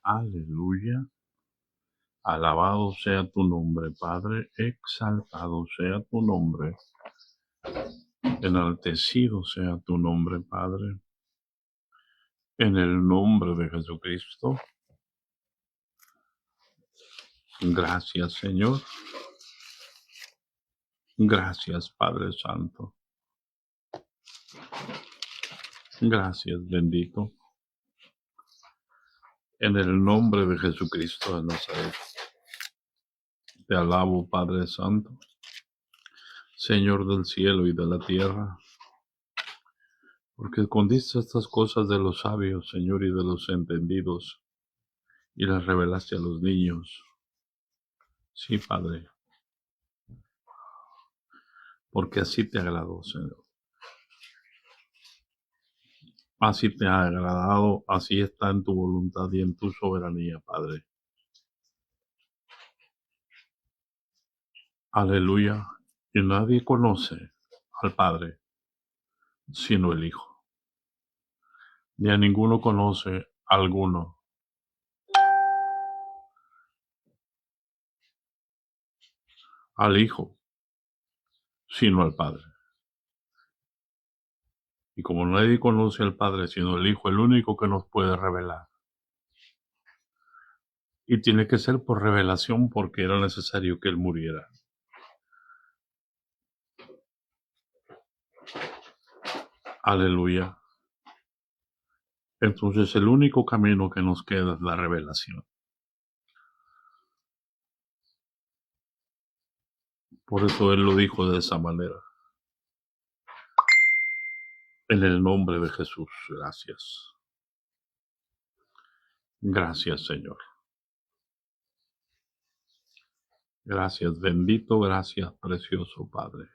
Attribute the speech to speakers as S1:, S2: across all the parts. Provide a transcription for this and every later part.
S1: Aleluya. Alabado sea tu nombre, Padre. Exaltado sea tu nombre. Enaltecido sea tu nombre, Padre. En el nombre de Jesucristo. Gracias, Señor. Gracias, Padre Santo. Gracias, bendito. En el nombre de Jesucristo de Nazaret. Te alabo, Padre Santo, Señor del cielo y de la tierra, porque escondiste estas cosas de los sabios, Señor, y de los entendidos, y las revelaste a los niños. Sí, Padre, porque así te agradó, Señor. Así te ha agradado, así está en tu voluntad y en tu soberanía, Padre. Aleluya. Y nadie conoce al Padre sino el Hijo. Ni a ninguno conoce a alguno. Al Hijo, sino al Padre. Y como nadie conoce al Padre sino el Hijo, el único que nos puede revelar. Y tiene que ser por revelación porque era necesario que Él muriera. Aleluya. Entonces el único camino que nos queda es la revelación. Por eso Él lo dijo de esa manera. En el nombre de Jesús, gracias. Gracias, Señor. Gracias, bendito, gracias, precioso Padre.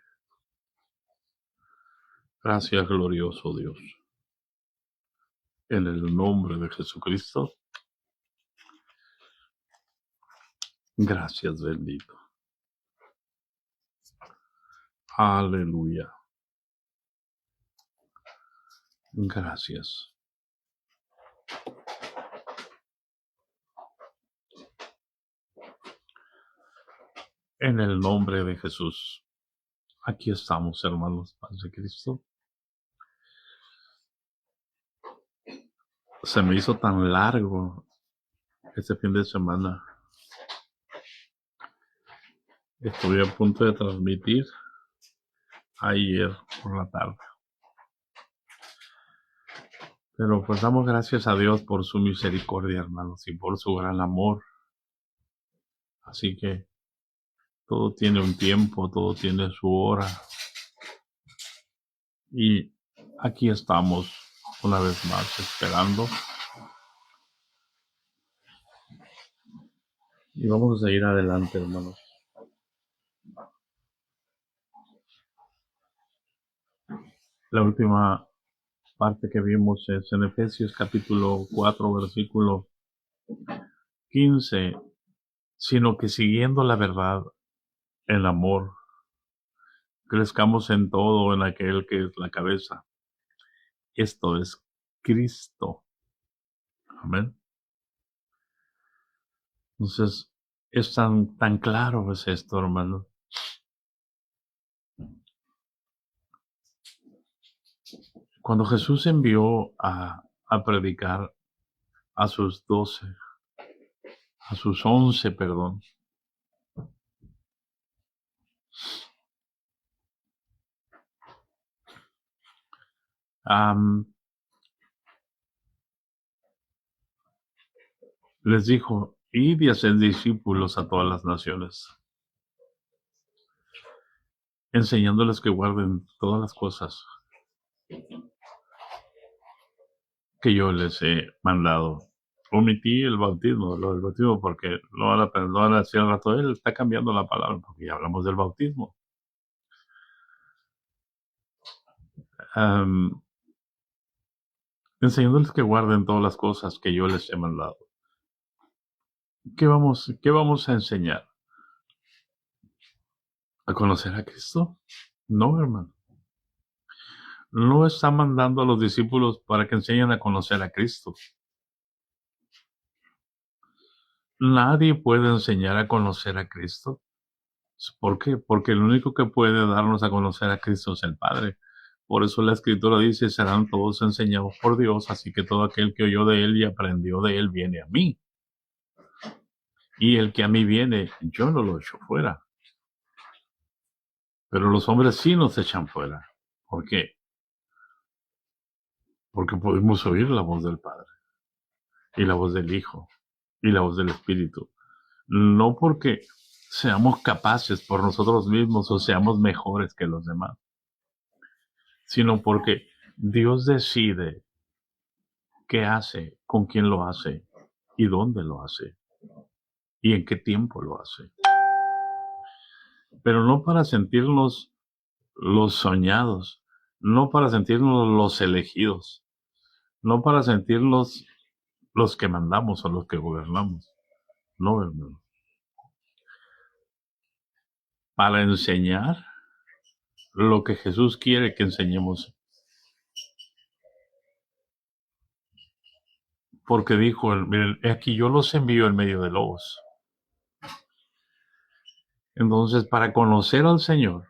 S1: Gracias, glorioso Dios. En el nombre de Jesucristo. Gracias, bendito. Aleluya. Gracias. En el nombre de Jesús. Aquí estamos, hermanos, Padre de Cristo. Se me hizo tan largo este fin de semana. Estuve a punto de transmitir ayer por la tarde. Pero pues damos gracias a Dios por su misericordia, hermanos, y por su gran amor. Así que todo tiene un tiempo, todo tiene su hora. Y aquí estamos una vez más esperando. Y vamos a seguir adelante, hermanos. La última parte que vimos es en Efesios capítulo 4, versículo 15, sino que siguiendo la verdad, el amor, crezcamos en todo en aquel que es la cabeza. Esto es Cristo. Amén. Entonces, es tan claro es esto, hermano. Cuando Jesús envió a predicar a sus 12, a sus 11, perdón, les dijo, id y haced discípulos a todas las naciones, enseñándoles que guarden todas las cosas que yo les he mandado. Omití el bautismo, lo del bautismo, porque lo van a decir al rato, él está cambiando la palabra, porque ya hablamos del bautismo. Enseñándoles que guarden todas las cosas que yo les he mandado. ¿Qué vamos a enseñar? ¿A conocer a Cristo? No, hermano. No está mandando a los discípulos para que enseñen a conocer a Cristo. Nadie puede enseñar a conocer a Cristo. ¿Por qué? Porque el único que puede darnos a conocer a Cristo es el Padre. Por eso la Escritura dice, serán todos enseñados por Dios, así que todo aquel que oyó de Él y aprendió de Él viene a mí. Y el que a mí viene, yo no lo echo fuera. Pero los hombres sí nos echan fuera. ¿Por qué? Porque podemos oír la voz del Padre, y la voz del Hijo, y la voz del Espíritu. No porque seamos capaces por nosotros mismos o seamos mejores que los demás, sino porque Dios decide qué hace, con quién lo hace, y dónde lo hace, y en qué tiempo lo hace. Pero no para sentirnos los soñados, no para sentirnos los elegidos, no para sentirnos los que mandamos o los que gobernamos. No, hermano. Para enseñar lo que Jesús quiere que enseñemos. Porque dijo, miren, aquí yo los envío en medio de lobos. Entonces, para conocer al Señor,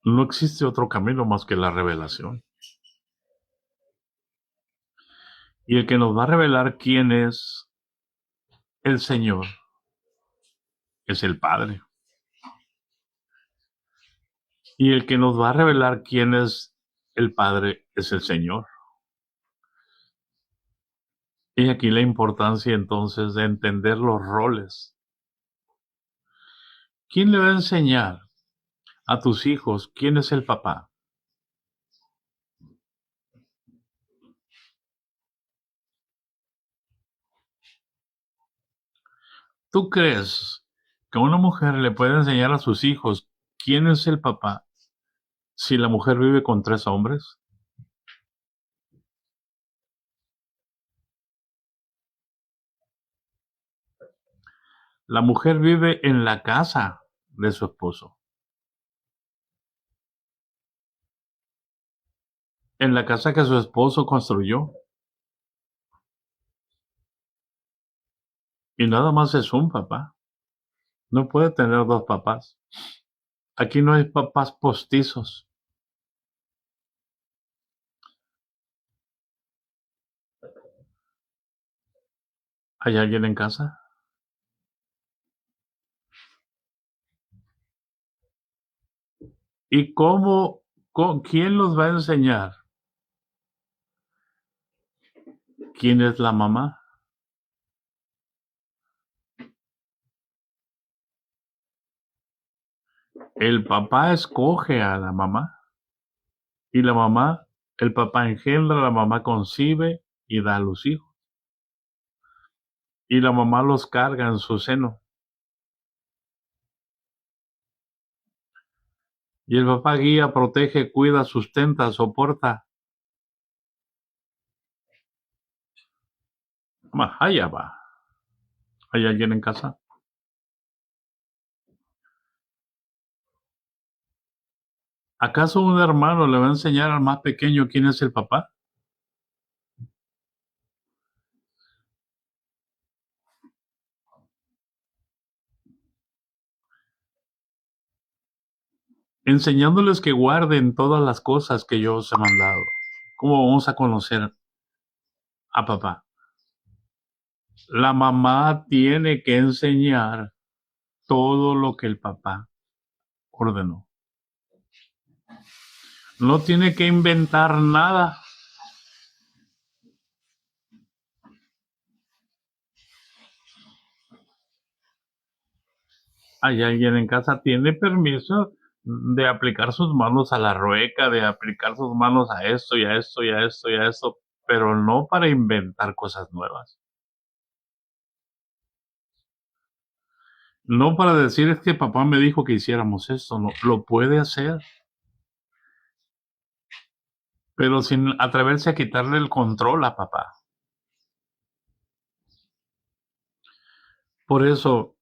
S1: no existe otro camino más que la revelación. Y el que nos va a revelar quién es el Señor es el Padre. Y el que nos va a revelar quién es el Padre es el Señor. Y aquí la importancia entonces de entender los roles. ¿Quién le va a enseñar a tus hijos quién es el papá? ¿Tú crees que una mujer le puede enseñar a sus hijos quién es el papá si la mujer vive con 3 hombres? La mujer vive en la casa de su esposo, en la casa que su esposo construyó. Y nada más es un papá. No puede tener 2 papás. Aquí no hay papás postizos. ¿Hay alguien en casa? ¿Y quién los va a enseñar? ¿Quién es la mamá? El papá escoge a la mamá. Y la mamá, el papá engendra, la mamá concibe y da a los hijos. Y la mamá los carga en su seno. Y el papá guía, protege, cuida, sustenta, soporta. Allá va. ¿Hay alguien en casa? ¿Acaso un hermano le va a enseñar al más pequeño quién es el papá? Enseñándoles que guarden todas las cosas que yo os he mandado. ¿Cómo vamos a conocer a papá? La mamá tiene que enseñar todo lo que el papá ordenó. No tiene que inventar nada. ¿Hay alguien en casa? Tiene permiso de aplicar sus manos a la rueca, de aplicar sus manos a esto y a esto y a esto y a esto, pero no para inventar cosas nuevas. No para decir es que papá me dijo que hiciéramos esto, no, lo puede hacer, pero sin atreverse a quitarle el control a papá. Por eso,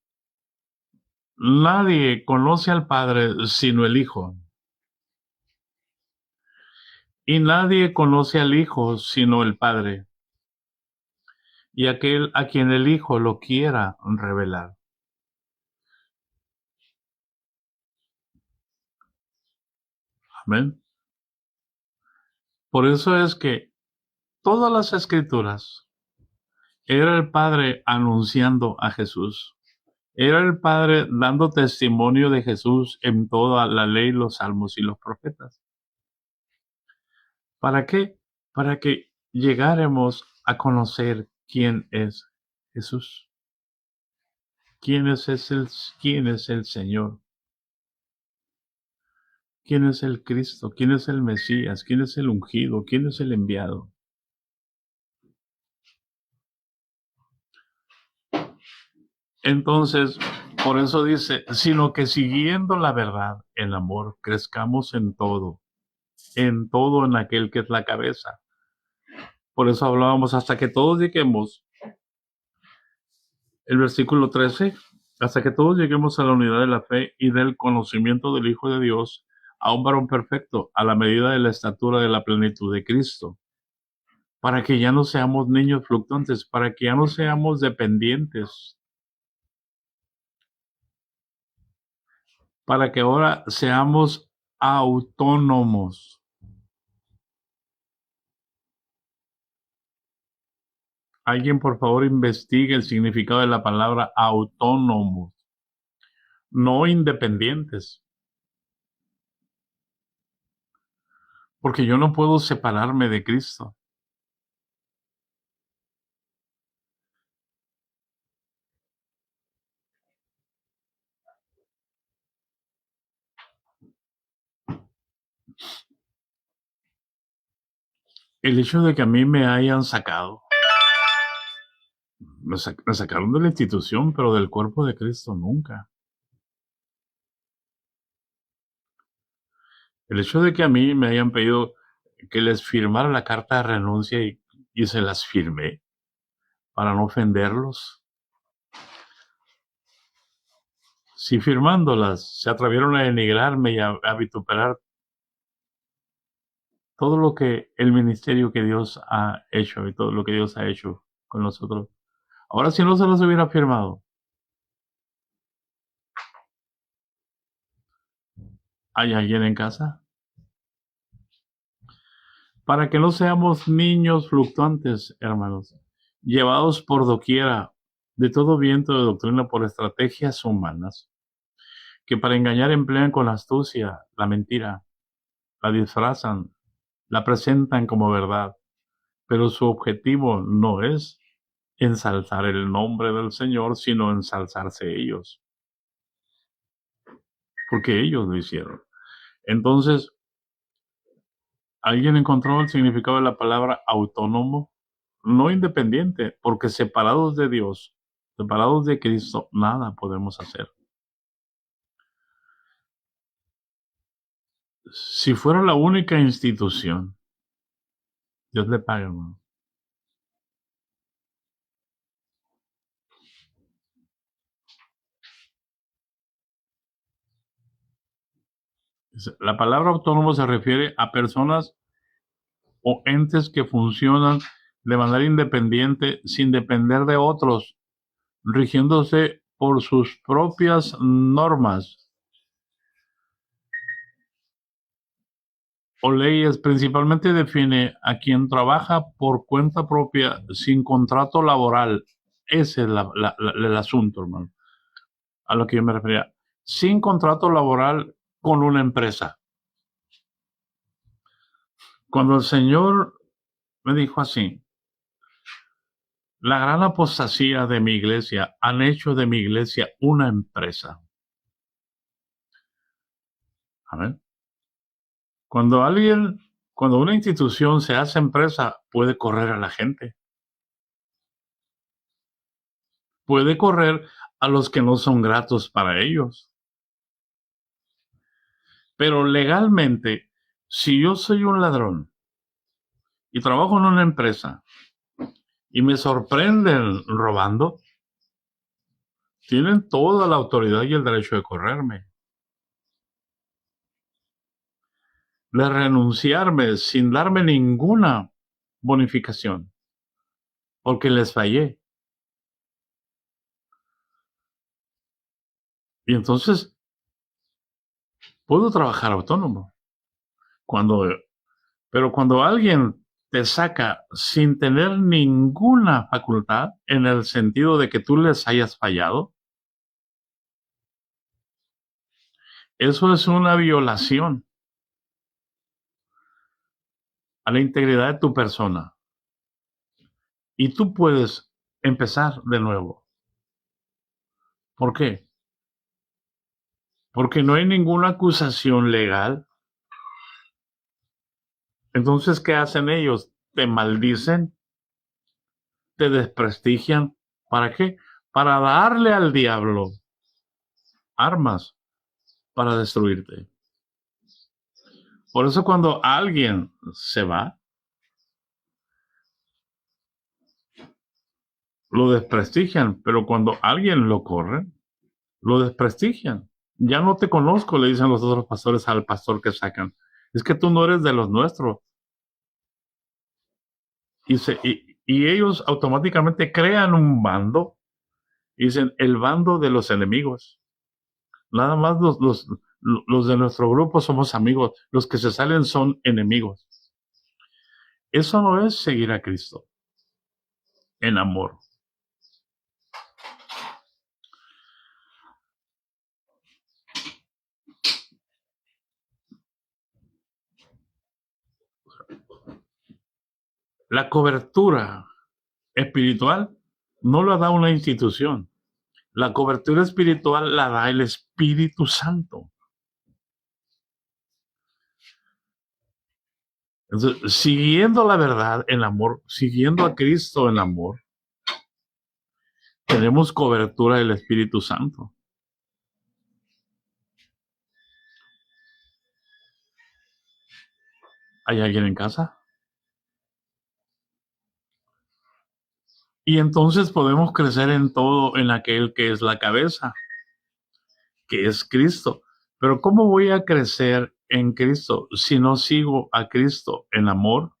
S1: nadie conoce al Padre sino el Hijo. Y nadie conoce al Hijo sino el Padre. y aquel a quien el Hijo lo quiera revelar. Amén. Por eso es que todas las escrituras era el Padre anunciando a Jesús. Era el Padre dando testimonio de Jesús en toda la ley, los salmos y los profetas. ¿Para qué? Para que llegáramos a conocer quién es Jesús. ¿Quién es el Señor? ¿Quién es el Cristo? ¿Quién es el Mesías? ¿Quién es el ungido? ¿Quién es el enviado? Entonces, por eso dice, sino que siguiendo la verdad, el amor, crezcamos en todo en aquel que es la cabeza. Por eso hablábamos hasta que todos lleguemos, el versículo 13, hasta que todos lleguemos a la unidad de la fe y del conocimiento del Hijo de Dios, a un varón perfecto, a la medida de la estatura de la plenitud de Cristo, para que ya no seamos niños fluctuantes, para que ya no seamos dependientes, para que ahora seamos autónomos. Alguien, por favor, investigue el significado de la palabra autónomos, no independientes. Porque yo no puedo separarme de Cristo. El hecho de que a mí me hayan sacado, me sacaron de la institución, pero del cuerpo de Cristo nunca. El hecho de que a mí me hayan pedido que les firmara la carta de renuncia y se las firmé para no ofenderlos. Si firmándolas se atrevieron a denigrarme y a vituperar todo lo que el ministerio que Dios ha hecho y todo lo que Dios ha hecho con nosotros. Ahora, si no se los hubiera firmado, ¿hay alguien en casa? Para que no seamos niños fluctuantes, hermanos, llevados por doquiera de todo viento de doctrina por estrategias humanas, que para engañar emplean con astucia la mentira, la disfrazan, la presentan como verdad, pero su objetivo no es ensalzar el nombre del Señor, sino ensalzarse ellos, porque ellos lo hicieron. Entonces, ¿alguien encontró el significado de la palabra autónomo? No independiente, porque separados de Dios, separados de Cristo, nada podemos hacer. Si fuera la única institución, Dios le pague, hermano. La palabra autónomo se refiere a personas o entes que funcionan de manera independiente sin depender de otros, rigiéndose por sus propias normas o leyes. Principalmente define a quien trabaja por cuenta propia sin contrato laboral. Ese es el asunto, hermano, a lo que yo me refería. Sin contrato laboral con una empresa. Cuando el Señor me dijo así, la gran apostasía de mi iglesia han hecho de mi iglesia una empresa. Amén. Cuando una institución se hace empresa, puede correr a la gente. Puede correr a los que no son gratos para ellos. Pero legalmente, si yo soy un ladrón y trabajo en una empresa y me sorprenden robando, tienen toda la autoridad y el derecho de correrme, de renunciarme sin darme ninguna bonificación. porque les fallé. Y entonces puedo trabajar autónomo. Pero cuando alguien te saca sin tener ninguna facultad, en el sentido de que tú les hayas fallado, eso es una violación a la integridad de tu persona. Y tú puedes empezar de nuevo. ¿Por qué? Porque no hay ninguna acusación legal. Entonces, ¿qué hacen ellos? Te maldicen, te desprestigian. ¿Para qué? Para darle al diablo armas para destruirte. Por eso cuando alguien se va, lo desprestigian, pero cuando alguien lo corre, lo desprestigian. Ya no te conozco, le dicen los otros pastores al pastor que sacan. Es que tú no eres de los nuestros. Y ellos automáticamente crean un bando, y dicen el bando de los enemigos. Nada más los de nuestro grupo somos amigos, los que se salen son enemigos. Eso no es seguir a Cristo en amor. La cobertura espiritual no la da una institución. La cobertura espiritual la da el Espíritu Santo. Entonces, siguiendo la verdad en amor, siguiendo a Cristo en amor, tenemos cobertura del Espíritu Santo. ¿Hay alguien en casa? Y entonces podemos crecer en todo en aquel que es la cabeza, que es Cristo. Pero ¿cómo voy a crecer en Cristo si no sigo a Cristo en amor?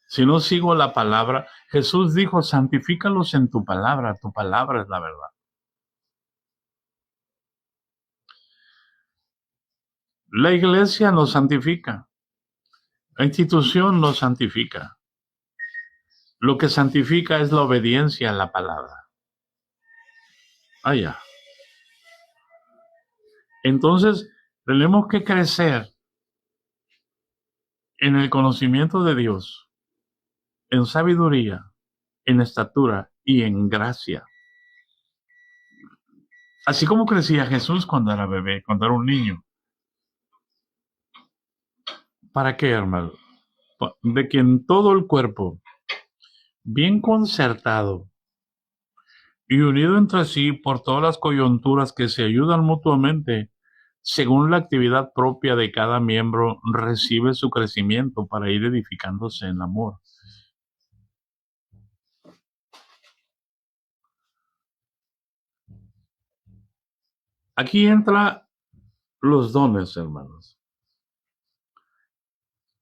S1: Si no sigo la palabra, Jesús dijo, santifícalos en tu palabra es la verdad. La iglesia nos santifica, la institución nos santifica. Lo que santifica es la obediencia a la palabra. Allá. Entonces, tenemos que crecer en el conocimiento de Dios, en sabiduría, en estatura y en gracia. Así como crecía Jesús cuando era bebé, cuando era un niño. ¿Para qué, hermano? De que en todo el cuerpo, bien concertado y unido entre sí por todas las coyunturas que se ayudan mutuamente, según la actividad propia de cada miembro, recibe su crecimiento para ir edificándose en amor. Aquí entra los dones, hermanos.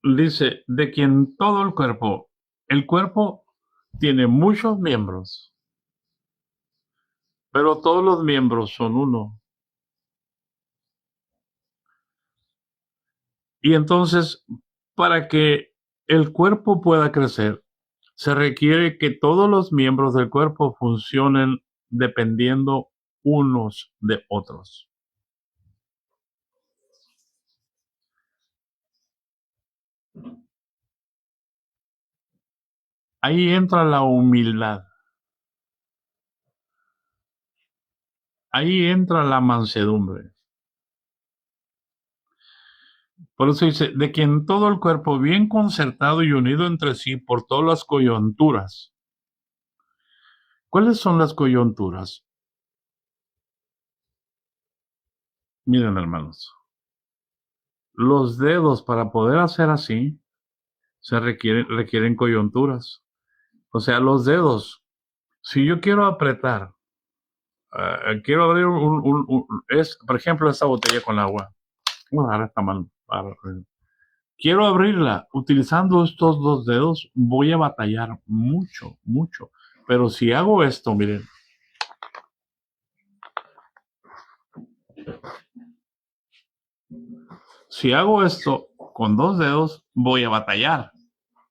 S1: Dice, de quien todo el cuerpo tiene muchos miembros, pero todos los miembros son uno. Y entonces, para que el cuerpo pueda crecer, se requiere que todos los miembros del cuerpo funcionen dependiendo unos de otros. Ahí entra la humildad. Ahí entra la mansedumbre. Por eso dice, de quien todo el cuerpo bien concertado y unido entre sí por todas las coyunturas. ¿Cuáles son las coyunturas? Miren, hermanos, los dedos para poder hacer así requieren coyunturas. O sea, los dedos, si yo quiero apretar, quiero abrir por ejemplo, esta botella con agua. Voy a dejar esta mano. quiero abrirla utilizando estos dos dedos, voy a batallar mucho, mucho. Pero si hago esto, miren, si hago esto con dos dedos, voy a batallar.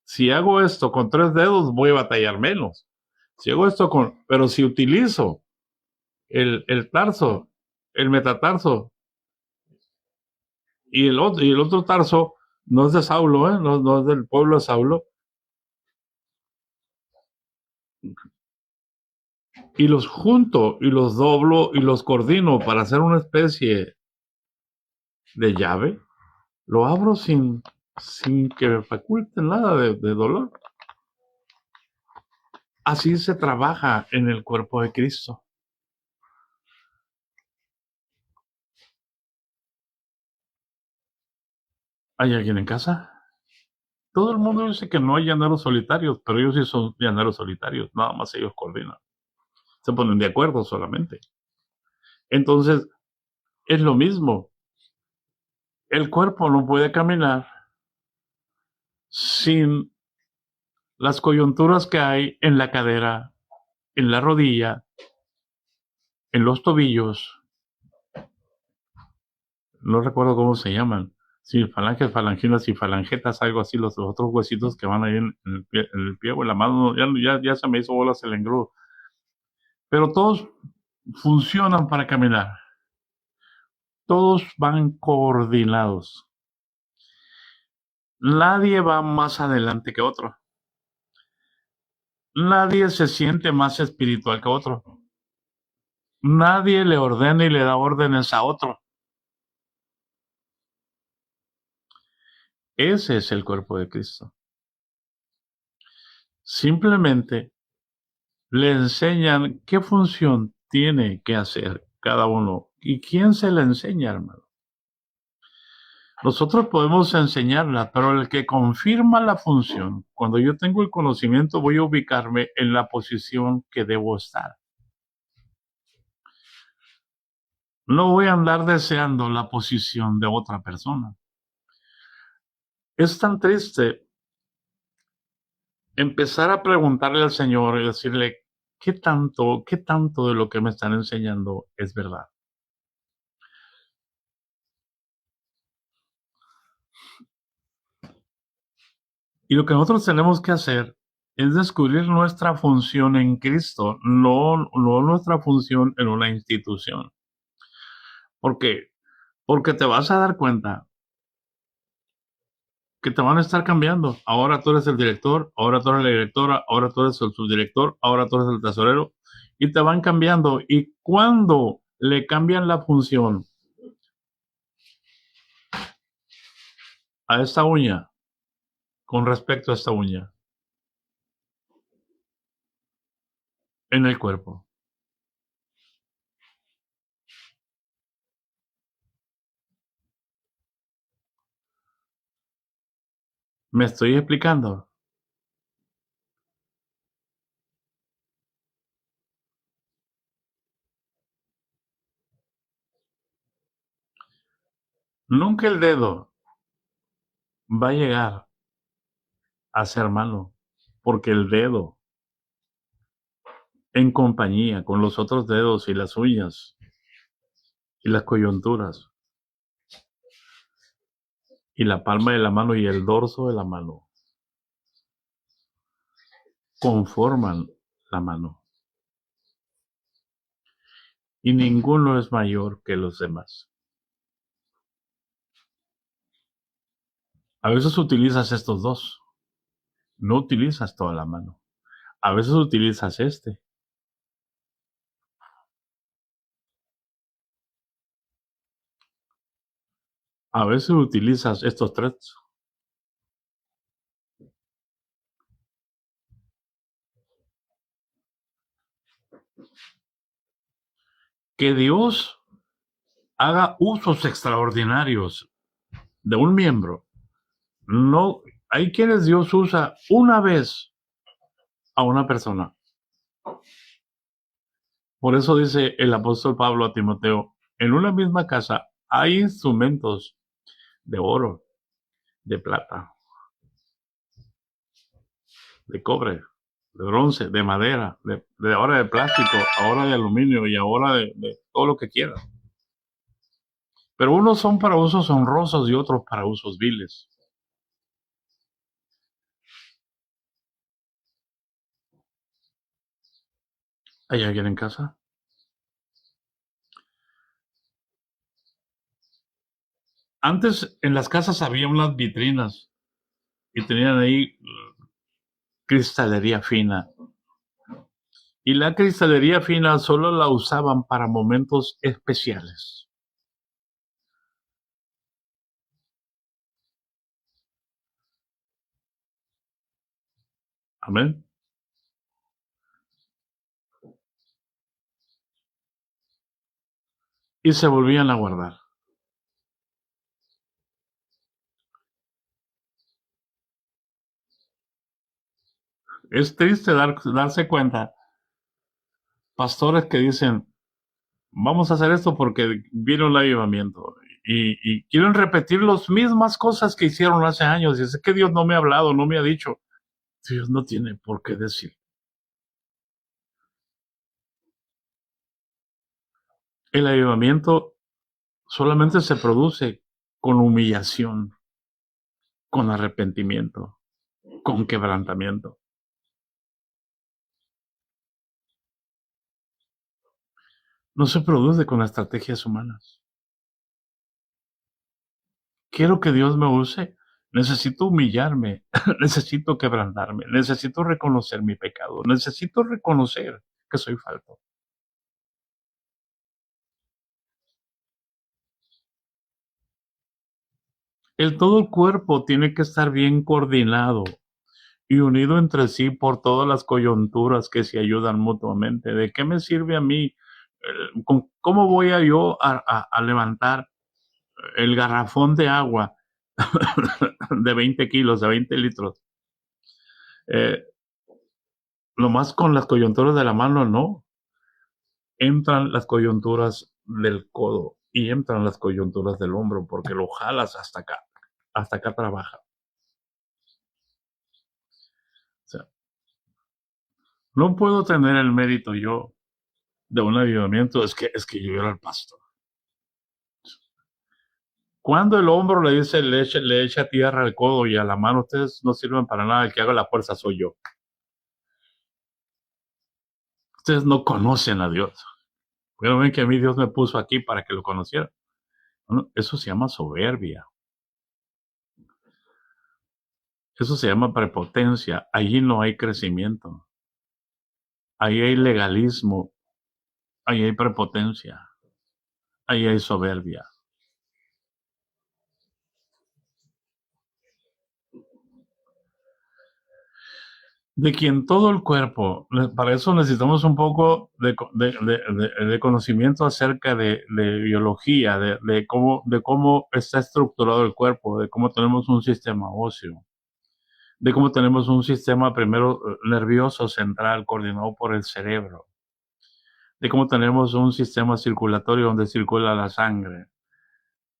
S1: Si hago esto con tres dedos, voy a batallar menos. Si hago esto pero si utilizo el tarso, el metatarso y el otro tarso, no es de Saulo, no es del pueblo de Saulo, y los junto y los doblo y los coordino para hacer una especie de llave, lo abro sin que me faculte nada de dolor. Así se trabaja en el cuerpo de Cristo. ¿Hay alguien en casa? Todo el mundo dice que no hay llaneros solitarios, pero ellos sí son llaneros solitarios, nada más ellos coordinan. Se ponen de acuerdo solamente. Entonces, es lo mismo. El cuerpo no puede caminar sin las coyunturas que hay en la cadera, en la rodilla, en los tobillos, no recuerdo cómo se llaman, si falanges, falanginas y falangetas, algo así, los otros huesitos que van ahí en el pie o en la mano, ya se me hizo bolas el engrudo. Pero todos funcionan para caminar. Todos van coordinados. Nadie va más adelante que otro. Nadie se siente más espiritual que otro. Nadie le ordena y le da órdenes a otro. Ese es el cuerpo de Cristo. Simplemente le enseñan qué función tiene que hacer cada uno. ¿Y quién se la enseña, hermano? Nosotros podemos enseñarla, pero el que confirma la función, cuando yo tengo el conocimiento, voy a ubicarme en la posición que debo estar. No voy a andar deseando la posición de otra persona. Es tan triste empezar a preguntarle al Señor y decirle, qué tanto de lo que me están enseñando es verdad? Y lo que nosotros tenemos que hacer es descubrir nuestra función en Cristo, no nuestra función en una institución. ¿Por qué? Porque te vas a dar cuenta que te van a estar cambiando. Ahora tú eres el director, ahora tú eres la directora, ahora tú eres el subdirector, ahora tú eres el tesorero, y te van cambiando. Y cuando le cambian la función a esta uña, con respecto a esta uña, en el cuerpo, ¿me estoy explicando? Nunca el dedo va a llegar a ser malo, porque el dedo, en compañía con los otros dedos y las uñas y las coyunturas y la palma de la mano y el dorso de la mano, conforman la mano. Y ninguno es mayor que los demás. A veces utilizas estos dos, no utilizas toda la mano. A veces utilizas este. A veces utilizas estos tres. Que Dios haga usos extraordinarios de un miembro. No, hay quienes Dios usa una vez a una persona. Por eso dice el apóstol Pablo a Timoteo, en una misma casa hay instrumentos de oro, de plata, de cobre, de bronce, de madera, de ahora de plástico, ahora de aluminio y ahora de todo lo que quiera. Pero unos son para usos honrosos y otros para usos viles. ¿Hay alguien en casa? Antes en las casas había unas vitrinas y tenían ahí cristalería fina. Y la cristalería fina solo la usaban para momentos especiales. Amén. Y se volvían a guardar. Es triste darse cuenta, pastores que dicen, vamos a hacer esto porque vino el avivamiento. Y quieren repetir las mismas cosas que hicieron hace años. Y es que Dios no me ha hablado, no me ha dicho. Dios no tiene por qué decir. El avivamiento solamente se produce con humillación, con arrepentimiento, con quebrantamiento. No se produce con estrategias humanas. Quiero que Dios me use. Necesito humillarme, necesito quebrantarme, necesito reconocer mi pecado, necesito reconocer que soy falto. Todo el cuerpo tiene que estar bien coordinado y unido entre sí por todas las coyunturas que se ayudan mutuamente. ¿De qué me sirve a mí? ¿Cómo voy yo a levantar el garrafón de agua de 20 kilos, de 20 litros? Lo más con las coyunturas de la mano, no. Entran las coyunturas del codo y entran las coyunturas del hombro porque lo jalas hasta acá. Hasta acá trabaja. O sea, no puedo tener el mérito yo de un avivamiento, es que yo era el pastor. Cuando el hombro le dice, le echa tierra al codo y a la mano, ustedes no sirven para nada, el que haga la fuerza soy yo. Ustedes no conocen a Dios. Pero ven que a mí Dios me puso aquí para que lo conociera. Bueno, eso se llama soberbia. Eso se llama prepotencia. Allí no hay crecimiento. Ahí hay legalismo. Ahí hay prepotencia. Ahí hay soberbia. De quien todo el cuerpo, para eso necesitamos un poco de conocimiento acerca de biología, de cómo está estructurado el cuerpo, de cómo tenemos un sistema óseo, de cómo tenemos un sistema primero nervioso central coordinado por el cerebro, de cómo tenemos un sistema circulatorio donde circula la sangre,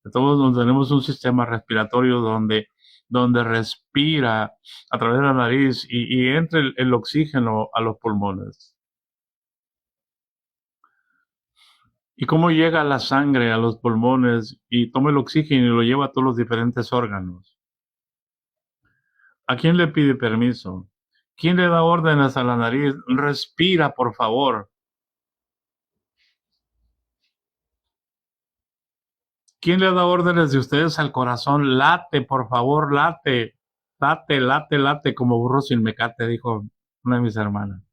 S1: de todo donde tenemos un sistema respiratorio donde respira a través de la nariz y entra el oxígeno a los pulmones. Y cómo llega la sangre a los pulmones y toma el oxígeno y lo lleva a todos los diferentes órganos. ¿A quién le pide permiso? ¿Quién le da órdenes a la nariz? Respira, por favor. ¿Quién le da órdenes de ustedes al corazón? Late, por favor, late. Late, late, late, como burro sin mecate, dijo una de mis hermanas.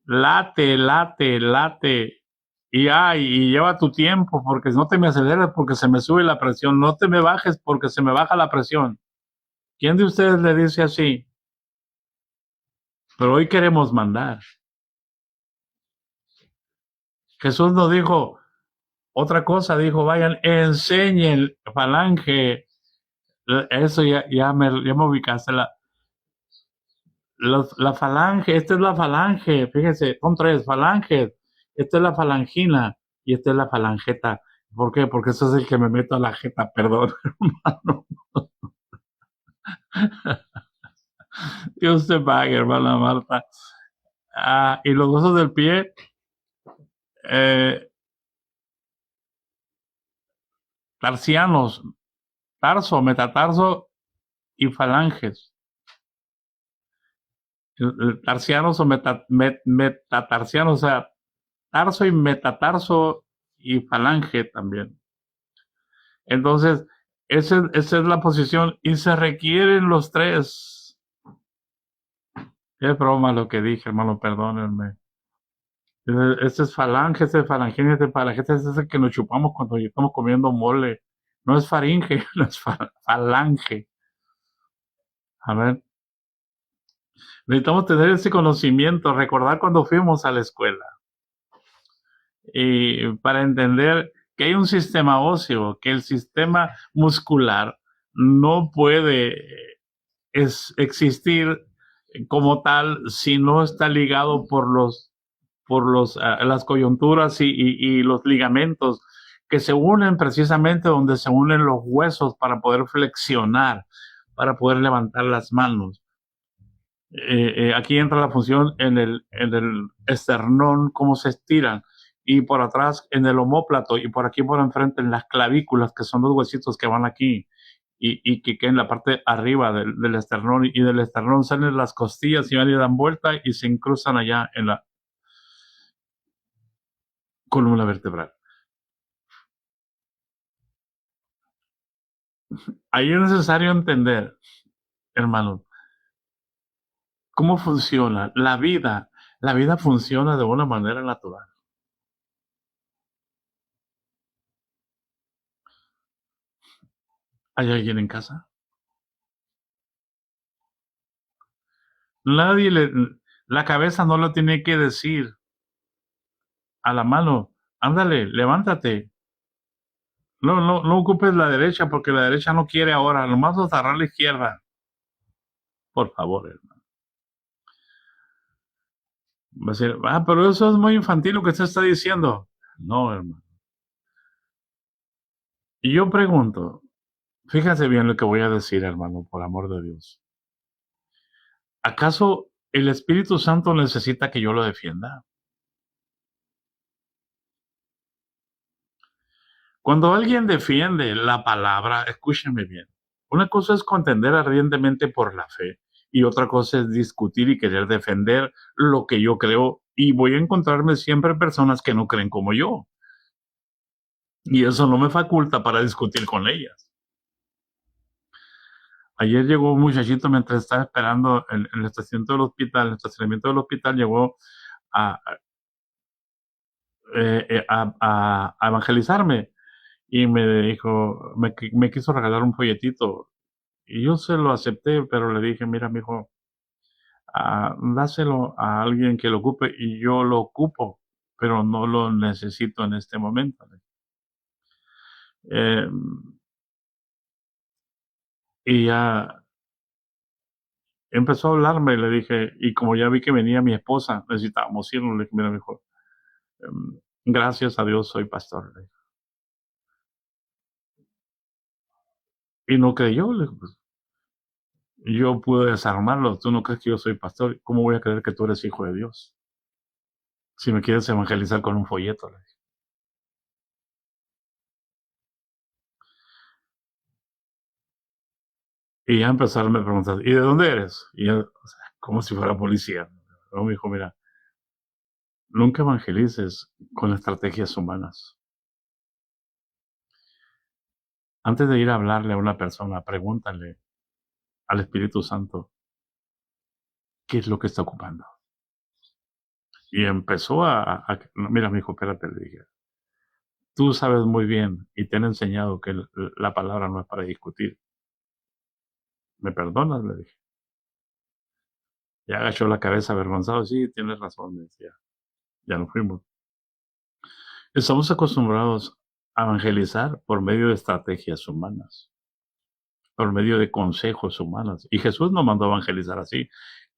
S1: Late, late, late. Y lleva tu tiempo, porque no te me aceleres porque se me sube la presión. No te me bajes porque se me baja la presión. ¿Quién de ustedes le dice así? Pero hoy queremos mandar. Jesús nos dijo otra cosa, dijo, vayan, enseñen, falange. Eso ya me ubicaste. La falange, esta es la falange, fíjese, son 3 falanges. Esta es la falangina y esta es la falangeta. ¿Por qué? Porque ese es el que me meto a la jeta, perdón, hermano. Dios te pague, hermana Marta. Y los huesos del pie, eh, tarsianos, tarso, metatarso y falanges. Tarsianos o metatarsianos, o sea, tarso y metatarso y falange también. Entonces, esa es la posición y se requieren los tres. Es broma lo que dije, hermano, perdónenme. Este es falange, este es falange, este es el que nos chupamos cuando estamos comiendo mole. No es faringe, no es falange. A ver, necesitamos tener ese conocimiento, recordar cuando fuimos a la escuela. Y para entender que hay un sistema óseo, que el sistema muscular no puede existir como tal si no está ligado por las coyunturas y los ligamentos que se unen precisamente donde se unen los huesos para poder flexionar, para poder levantar las manos. Aquí entra la función en el esternón, cómo se estiran, y por atrás en el omóplato, y por aquí por enfrente en las clavículas, que son los huesitos que van aquí, y que en la parte arriba del esternón, y del esternón salen las costillas y van y dan vuelta y se incrustan allá en la columna vertebral. Ahí es necesario entender, hermano, cómo funciona la vida. La vida funciona de una manera natural. ¿Hay alguien en casa? Nadie la cabeza no lo tiene que decir a la mano. Ándale, levántate. No ocupes la derecha porque la derecha no quiere ahora. Nomás vas a agarrar la izquierda. Por favor, hermano. Va a decir, pero eso es muy infantil lo que usted está diciendo. No, hermano. Y yo pregunto, fíjate bien lo que voy a decir, hermano, por amor de Dios. ¿Acaso el Espíritu Santo necesita que yo lo defienda? Cuando alguien defiende la palabra, escúchame bien. Una cosa es contender ardientemente por la fe y otra cosa es discutir y querer defender lo que yo creo, y voy a encontrarme siempre personas que no creen como yo. Y eso no me faculta para discutir con ellas. Ayer llegó un muchachito mientras estaba esperando en el estacionamiento del hospital, llegó a, a evangelizarme y me dijo, me quiso regalar un folletito. Y yo se lo acepté, pero le dije, mira, mijo, dáselo a alguien que lo ocupe y yo lo ocupo, pero no lo necesito en este momento. Eh, y ya empezó a hablarme, le dije, y como ya vi que venía mi esposa, necesitábamos irnos, le dije, mira, mijo, gracias a Dios soy pastor. Le dije. Y no creyó, le dije, pues, yo pude desarmarlo, tú no crees que yo soy pastor, ¿cómo voy a creer que tú eres hijo de Dios? Si me quieres evangelizar con un folleto, le dije. Y ya empezaron a preguntar, ¿y de dónde eres? Y yo, o sea, como si fuera policía. Luego me dijo, mira, nunca evangelices con estrategias humanas. Antes de ir a hablarle a una persona, pregúntale al Espíritu Santo qué es lo que está ocupando. Y empezó mira, mi hijo, espérate, le dije, tú sabes muy bien y te han enseñado que la palabra no es para discutir. ¿Me perdonas? Le dije. Ya agachó la cabeza avergonzado. Sí, tienes razón, me decía. Ya nos fuimos. Estamos acostumbrados a evangelizar por medio de estrategias humanas, por medio de consejos humanos. Y Jesús nos mandó a evangelizar así.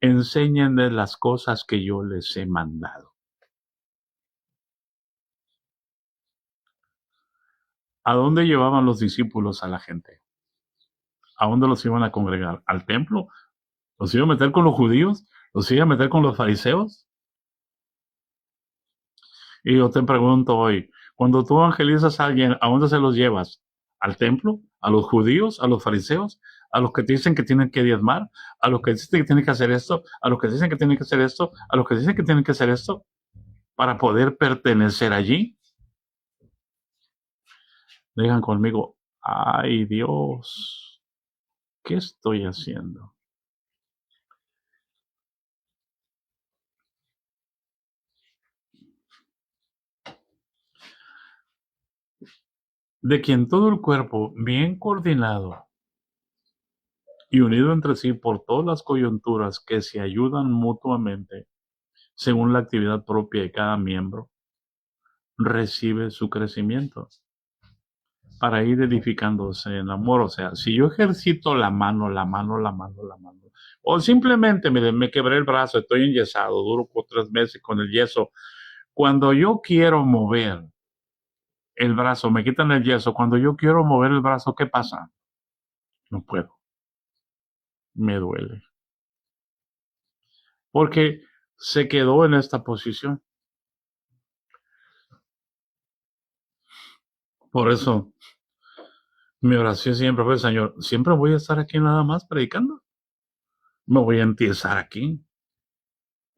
S1: Enséñenles las cosas que yo les he mandado. ¿A dónde llevaban los discípulos a la gente? ¿A dónde los iban a congregar? ¿Al templo? ¿Los iban a meter con los judíos? ¿Los iban a meter con los fariseos? Y yo te pregunto hoy, cuando tú evangelizas a alguien, ¿a dónde se los llevas? ¿Al templo? ¿A los judíos? ¿A los fariseos? ¿A los que te dicen que tienen que diezmar? ¿A los que dicen que tienen que hacer esto? ¿A los que dicen que tienen que hacer esto? ¿A los que dicen que tienen que hacer esto? Para poder pertenecer allí. Digan conmigo, ay Dios, ¿qué estoy haciendo? De quien todo el cuerpo, bien coordinado y unido entre sí por todas las coyunturas que se ayudan mutuamente, según la actividad propia de cada miembro, recibe su crecimiento para ir edificándose en amor. O sea, si yo ejercito la mano, o simplemente me quebré el brazo, estoy enyesado, duro por 3 meses con el yeso. Cuando yo quiero mover el brazo, me quitan el yeso. Cuando yo quiero mover el brazo, ¿qué pasa? No puedo. Me duele. Porque se quedó en esta posición. Por eso, mi oración siempre fue, Señor, siempre voy a estar aquí nada más predicando. Me voy a entiesar aquí.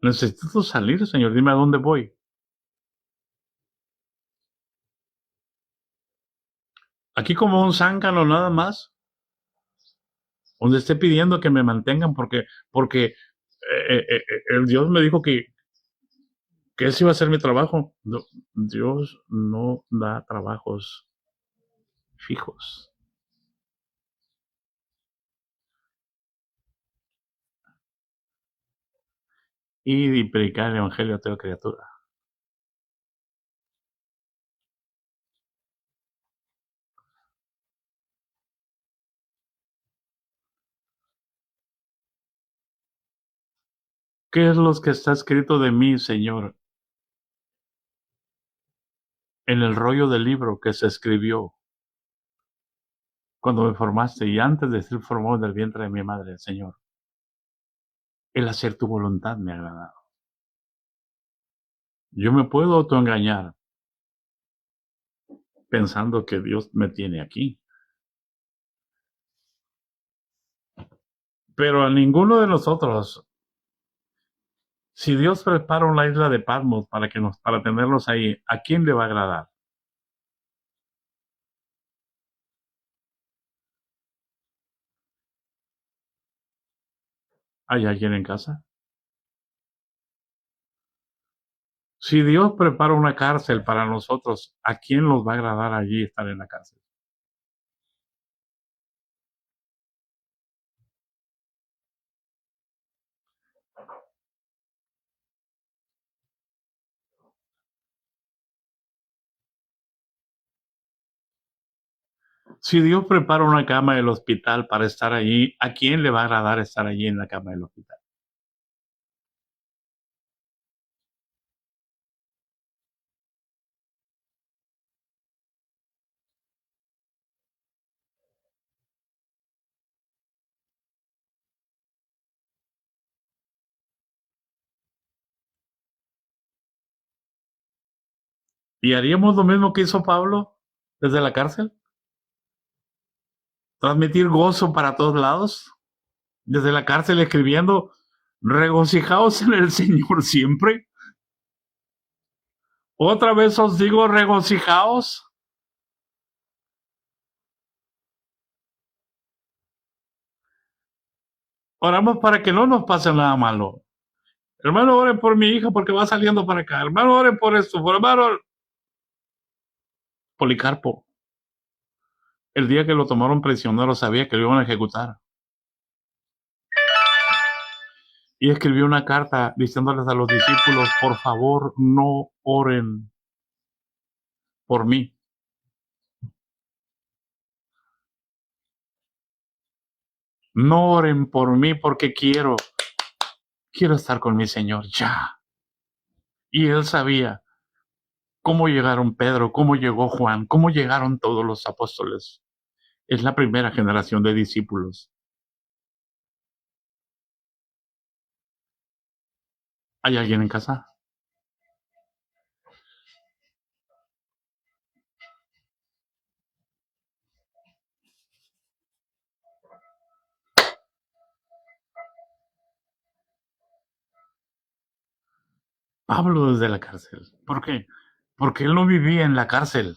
S1: Necesito salir, Señor. Dime a dónde voy. Aquí como un zángano nada más, donde esté pidiendo que me mantengan porque el Dios me dijo que ese iba a ser mi trabajo. No, Dios no da trabajos fijos. Y predicar el evangelio a toda criatura. ¿Qué es lo que está escrito de mí, Señor, en el rollo del libro que se escribió cuando me formaste y antes de ser formado en el vientre de mi madre, Señor? El hacer tu voluntad me ha agradado. Yo me puedo autoengañar pensando que Dios me tiene aquí, pero a ninguno de nosotros, si Dios prepara una isla de Patmos para tenerlos ahí, ¿a quién le va a agradar? ¿Hay alguien en casa? Si Dios prepara una cárcel para nosotros, ¿a quién nos va a agradar allí estar en la cárcel? Si Dios prepara una cama del hospital para estar allí, ¿a quién le va a agradar estar allí en la cama del hospital? ¿Y haríamos lo mismo que hizo Pablo desde la cárcel? ¿Transmitir gozo para todos lados? Desde la cárcel escribiendo, regocijaos en el Señor siempre. Otra vez os digo, regocijaos. Oramos para que no nos pase nada malo. Hermano, oren por mi hija porque va saliendo para acá. Hermano, oren por esto. Por hermano, Policarpo, el día que lo tomaron prisionero sabía que lo iban a ejecutar. Y escribió una carta diciéndoles a los discípulos, por favor, no oren por mí. No oren por mí porque quiero estar con mi Señor ya. Y él sabía ¿Cómo llegaron Pedro? ¿Cómo llegó Juan? ¿Cómo llegaron todos los apóstoles? Es la primera generación de discípulos. ¿Hay alguien en casa? Pablo desde la cárcel. ¿Por qué? Porque él no vivía en la cárcel.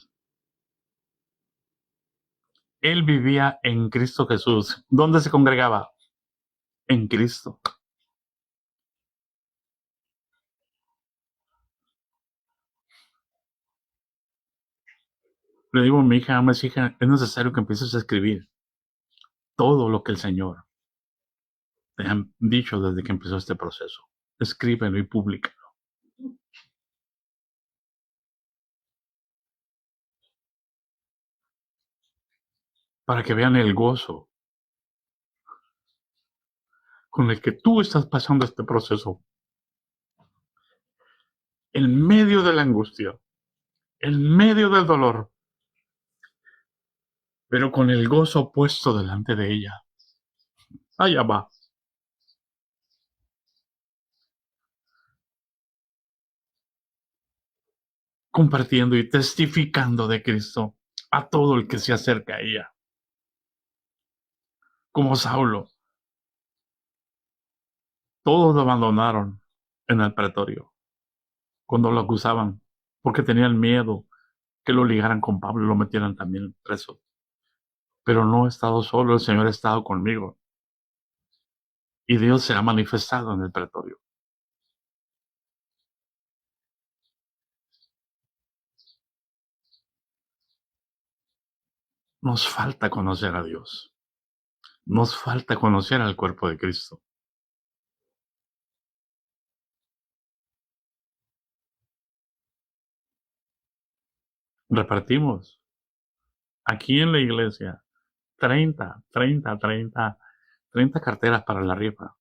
S1: Él vivía en Cristo Jesús. ¿Dónde se congregaba? En Cristo. Le digo a mi hija, hija, es necesario que empieces a escribir todo lo que el Señor te ha dicho desde que empezó este proceso. Escríbelo y públicalo. Para que vean el gozo con el que tú estás pasando este proceso. En medio de la angustia, en medio del dolor, pero con el gozo puesto delante de ella. Allá va. Compartiendo y testificando de Cristo a todo el que se acerca a ella. Como Saulo. Todos lo abandonaron en el pretorio cuando lo acusaban, porque tenían miedo que lo ligaran con Pablo y lo metieran también preso. Pero no he estado solo, el Señor ha estado conmigo. Y Dios se ha manifestado en el pretorio. Nos falta conocer a Dios. Nos falta conocer al cuerpo de Cristo. Repartimos aquí en la iglesia 30 carteras para la rifa.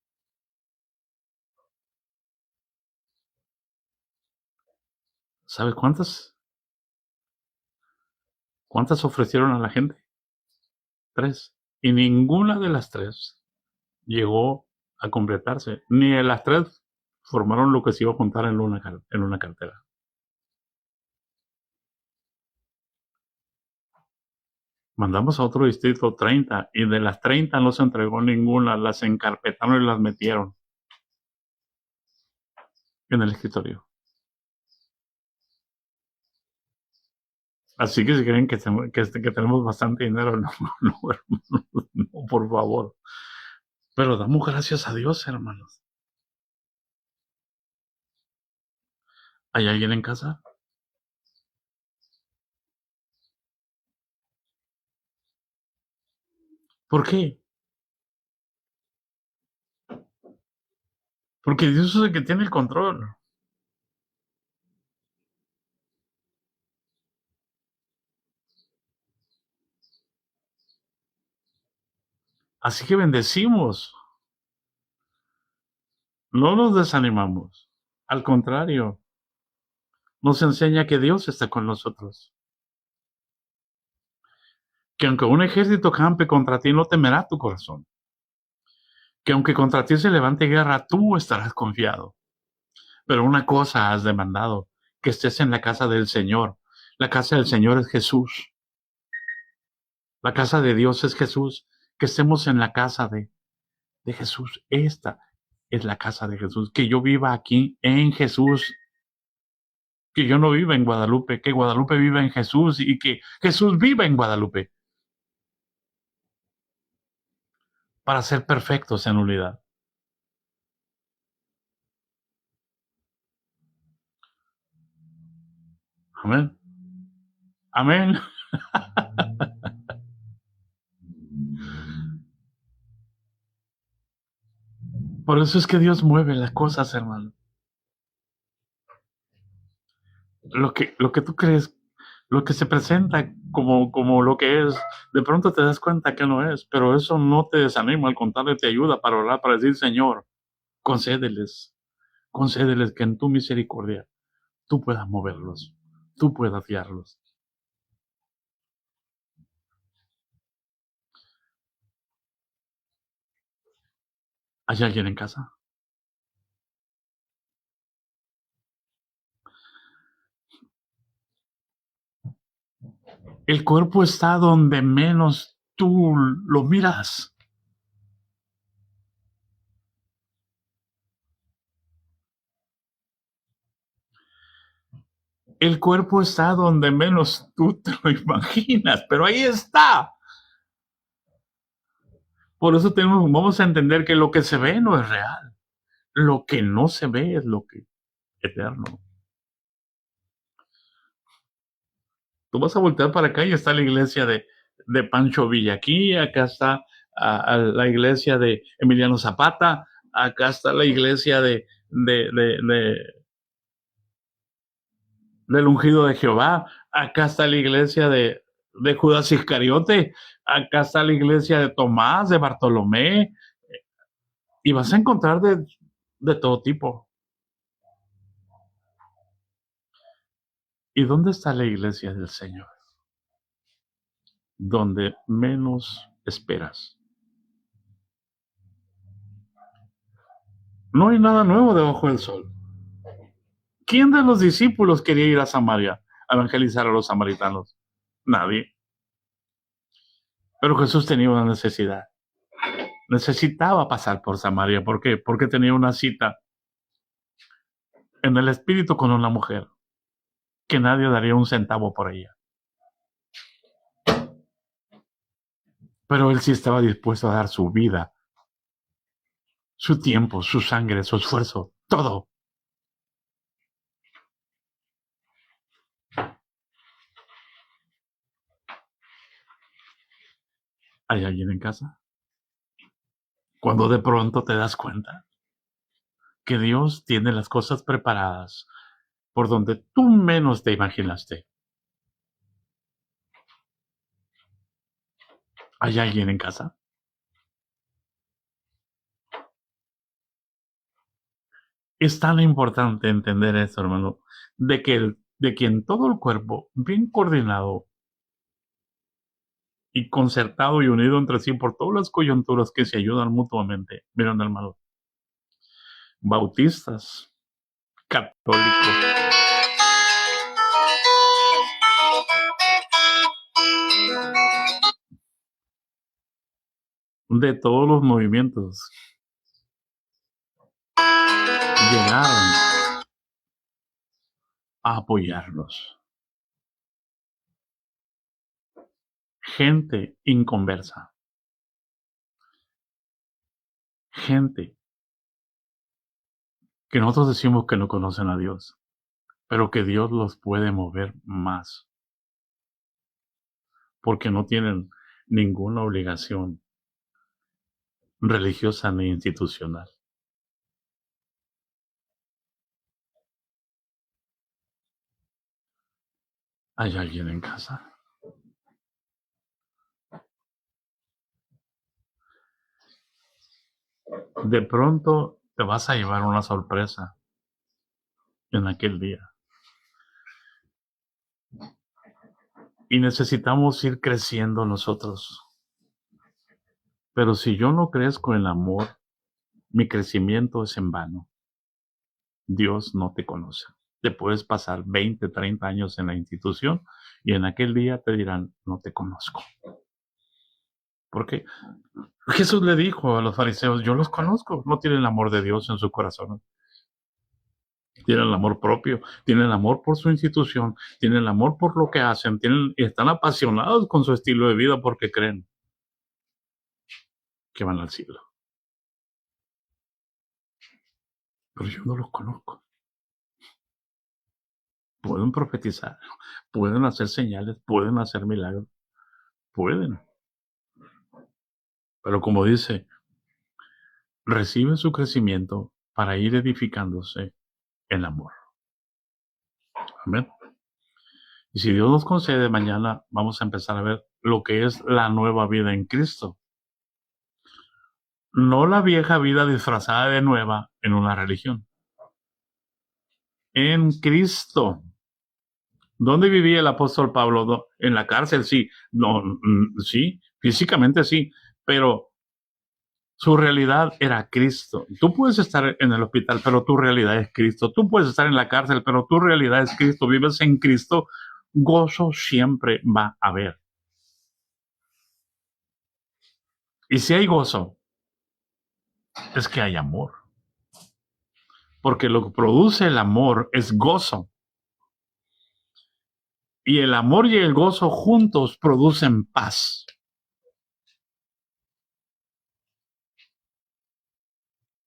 S1: ¿Sabes cuántas? ¿Cuántas ofrecieron a la gente? 3. Y ninguna de las 3 llegó a completarse. Ni de las 3 formaron lo que se iba a contar en una cartera. Mandamos a otro distrito 30 y de las 30 no se entregó ninguna, las encarpetaron y las metieron en el escritorio. Así que si creen que tenemos bastante dinero, no, por favor. Pero damos gracias a Dios, hermanos. ¿Hay alguien en casa? ¿Por qué? Porque Dios es el que tiene el control. Así que bendecimos. No nos desanimamos. Al contrario, nos enseña que Dios está con nosotros. Que aunque un ejército campe contra ti, no temerá tu corazón. Que aunque contra ti se levante guerra, tú estarás confiado. Pero una cosa has demandado, que estés en la casa del Señor. La casa del Señor es Jesús. La casa de Dios es Jesús. Que estemos en la casa de Jesús. Esta es la casa de Jesús. Que yo viva aquí en Jesús. Que yo no viva en Guadalupe. Que Guadalupe viva en Jesús y que Jesús viva en Guadalupe. Para ser perfectos en unidad. Amén. Amén. Por eso es que Dios mueve las cosas, hermano. Lo que tú crees, lo que se presenta como lo que es, de pronto te das cuenta que no es, pero eso no te desanima, al contrario, te ayuda para orar, para decir, Señor, concédeles que en tu misericordia tú puedas moverlos, tú puedas guiarlos. ¿Hay alguien en casa? El cuerpo está donde menos tú lo miras. El cuerpo está donde menos tú te lo imaginas, pero ahí está. Por eso vamos a entender que lo que se ve no es real. Lo que no se ve es lo que es eterno. Tú vas a voltear para acá y está la iglesia de Pancho Villa aquí, acá está la iglesia de Emiliano Zapata, acá está la iglesia del ungido de Jehová, acá está la iglesia de Judas Iscariote, acá está la iglesia de Tomás, de Bartolomé, y vas a encontrar de todo tipo. ¿Y dónde está la iglesia del Señor? Donde menos esperas. No hay nada nuevo debajo del sol. ¿Quién de los discípulos quería ir a Samaria a evangelizar a los samaritanos? Nadie. Pero Jesús tenía una necesidad. Necesitaba pasar por Samaria. ¿Por qué? Porque tenía una cita en el espíritu con una mujer que nadie daría un centavo por ella. Pero él sí estaba dispuesto a dar su vida, su tiempo, su sangre, su esfuerzo, todo. ¿Hay alguien en casa? Cuando de pronto te das cuenta que Dios tiene las cosas preparadas por donde tú menos te imaginaste. ¿Hay alguien en casa? Es tan importante entender esto, hermano, de que en todo el cuerpo, bien coordinado y concertado y unido entre sí por todas las coyunturas que se ayudan mutuamente. Miren, hermano, bautistas, católicos, de todos los movimientos, llegaron a apoyarnos. Gente inconversa. Gente que nosotros decimos que no conocen a Dios, pero que Dios los puede mover más, porque no tienen ninguna obligación religiosa ni institucional. ¿Hay alguien en casa? De pronto te vas a llevar una sorpresa en aquel día. Y necesitamos ir creciendo nosotros. Pero si yo no crezco en amor, mi crecimiento es en vano. Dios no te conoce. Te puedes pasar 20, 30 años en la institución y en aquel día te dirán, no te conozco. Porque Jesús le dijo a los fariseos, yo los conozco, no tienen el amor de Dios en su corazón. Tienen el amor propio, tienen el amor por su institución, tienen el amor por lo que hacen, están apasionados con su estilo de vida porque creen que van al cielo. Pero yo no los conozco. Pueden profetizar, pueden hacer señales, pueden hacer milagros, pueden. Pero como dice, reciben su crecimiento para ir edificándose en amor. Amén. Y si Dios nos concede, mañana vamos a empezar a ver lo que es la nueva vida en Cristo. No la vieja vida disfrazada de nueva en una religión. En Cristo. ¿Dónde vivía el apóstol Pablo? En la cárcel, sí. No, sí, físicamente sí, pero su realidad era Cristo. Tú puedes estar en el hospital, pero tu realidad es Cristo. Tú puedes estar en la cárcel, pero tu realidad es Cristo. Vives en Cristo, gozo siempre va a haber. Y si hay gozo, es que hay amor. Porque lo que produce el amor es gozo. Y el amor y el gozo juntos producen paz.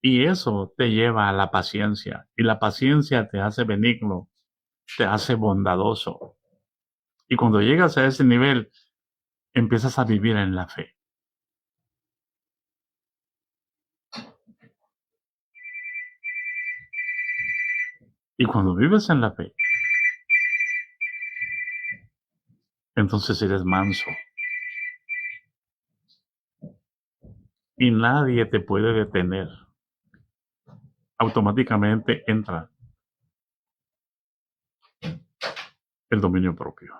S1: Y eso te lleva a la paciencia. Y la paciencia te hace benigno, te hace bondadoso. Y cuando llegas a ese nivel, empiezas a vivir en la fe. Y cuando vives en la fe, entonces eres manso. Y nadie te puede detener. Automáticamente entra el dominio propio.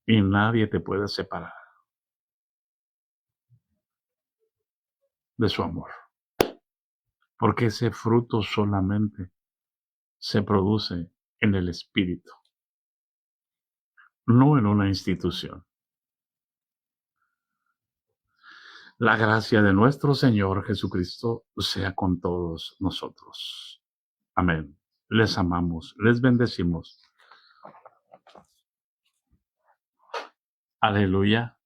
S1: Y nadie te puede separar de su amor. Porque ese fruto solamente se produce en el Espíritu, no en una institución. La gracia de nuestro Señor Jesucristo sea con todos nosotros. Amén. Les amamos, les bendecimos. Aleluya.